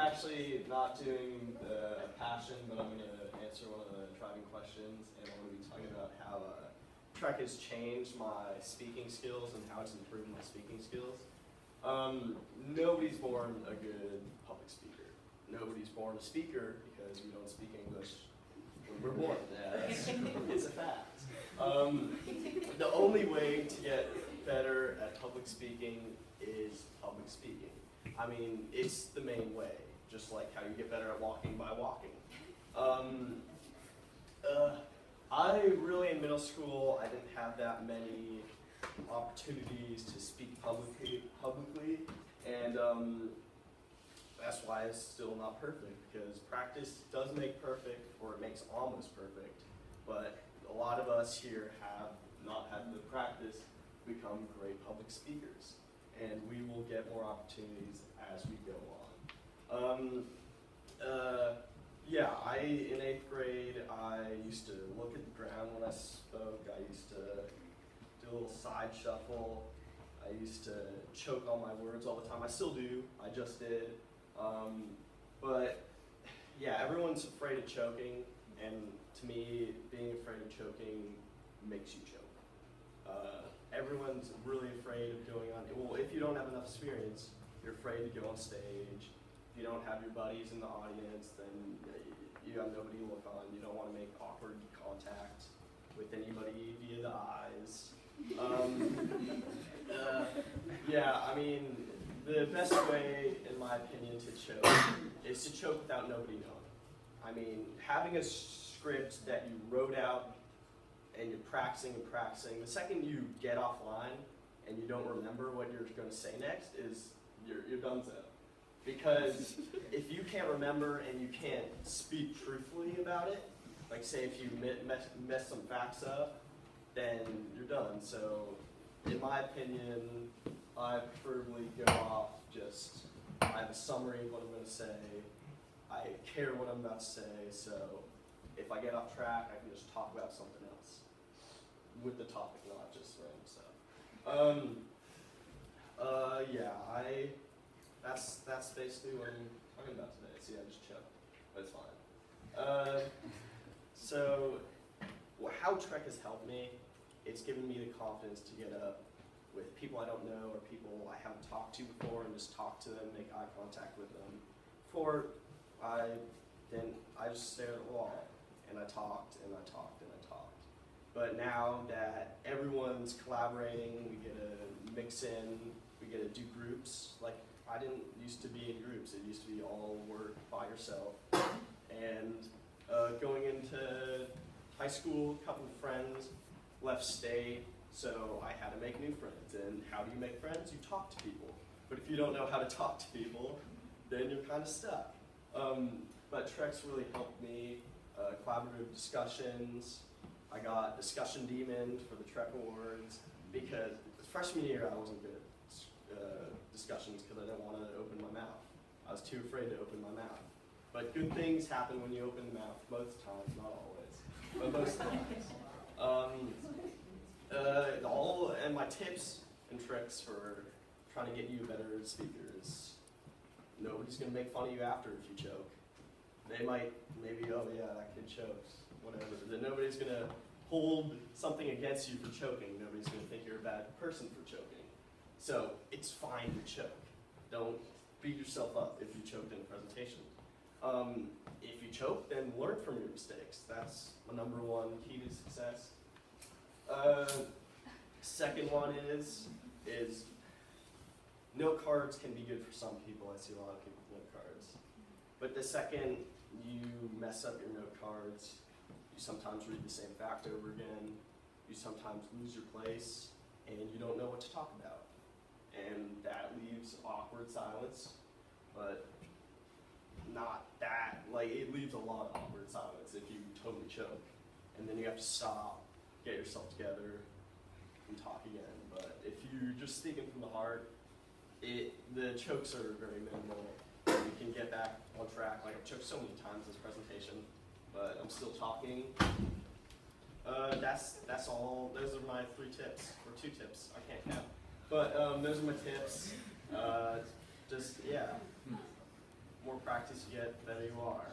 actually not doing a passion, but I'm going to answer one of the driving questions, and I'm going to be talking about how Trek has changed my speaking skills and how it's improved my speaking skills. Nobody's born a good public speaker. Nobody's born a speaker because we don't speak English when we're born. It's a fact. The only way to get better at public speaking is public speaking. I mean, it's the main way, just like how you get better at walking by walking. I really, in middle school, I didn't have that many opportunities to speak publicly, and that's why it's still not perfect, because practice does make perfect, or it makes almost perfect, but a lot of us here have not had the practice to become great public speakers, and we will get more opportunities as we go on. Yeah, in 8th grade, I used to look at the ground when I spoke. I used to do a little side shuffle. I used to choke on my words all the time. I still do. I just did. But yeah, everyone's afraid of choking, and to me, being afraid of choking makes you choke. Everyone's really afraid of going on. Well, if you don't have enough experience, you're afraid to go on stage. If you don't have your buddies in the audience, then you have nobody to look on. You don't want to make awkward contact with anybody via the eyes. Yeah, I mean, the best way, in my opinion, to choke is to choke without nobody knowing. I mean, having a script that you wrote out and you're practicing and practicing, the second you get offline and you don't remember what you're going to say next, is you're donezo. Because if you can't remember and you can't speak truthfully about it, like say if you mess some facts up, then you're done. So in my opinion, I preferably go off I have a summary of what I'm going to say. I care what I'm about to say, so if I get off track, I can just talk about something else with the topic, not just random stuff. Yeah, that's basically what I'm talking about today. So yeah, just chill, but it's fine. So how Trek has helped me, it's given me the confidence to get up with people I don't know or people I haven't talked to before and just talk to them, make eye contact with them. Before, I just stared at the wall and I talked and I talked and I talked. But now that everyone's collaborating, we get to mix in, we get to do groups. Like, I didn't used to be in groups. It used to be all work by yourself. And going into high school, a couple of friends left state, so I had to make new friends. And how do you make friends? You talk to people. But if you don't know how to talk to people, then you're kind of stuck. But Trek's really helped me, collaborative discussions. I got Discussion Demon for the Trek Awards, because freshman year I wasn't good at discussions because I didn't want to open my mouth. I was too afraid to open my mouth. But good things happen when you open the mouth, most times, not always, but most times. And my tips and tricks for trying to get you a better speaker is nobody's going to make fun of you after if you choke. They might, maybe, oh yeah, that kid chokes, whatever. Then nobody's going to hold something against you for choking. Nobody's going to think you're a bad person for choking. So it's fine to choke. Don't beat yourself up if you choked in a presentation. If you choke, then learn from your mistakes. That's my number one key to success. Second one is note cards can be good for some people. I see a lot of people with note cards. But the second you mess up your note cards, you sometimes read the same fact over again, you sometimes lose your place, and you don't know what to talk about. And that leaves awkward silence, but not that, like it leaves a lot of awkward silence if you totally choke. And then you have to stop, get yourself together, and talk again. But if you're just speaking from the heart, the chokes are very minimal. You can get back on track. Like I've choked so many times this presentation, but I'm still talking. That's all. Those are my 3 tips, or 2 tips. I can't count. But those are my tips. Just, yeah, more practice you get, the better you are.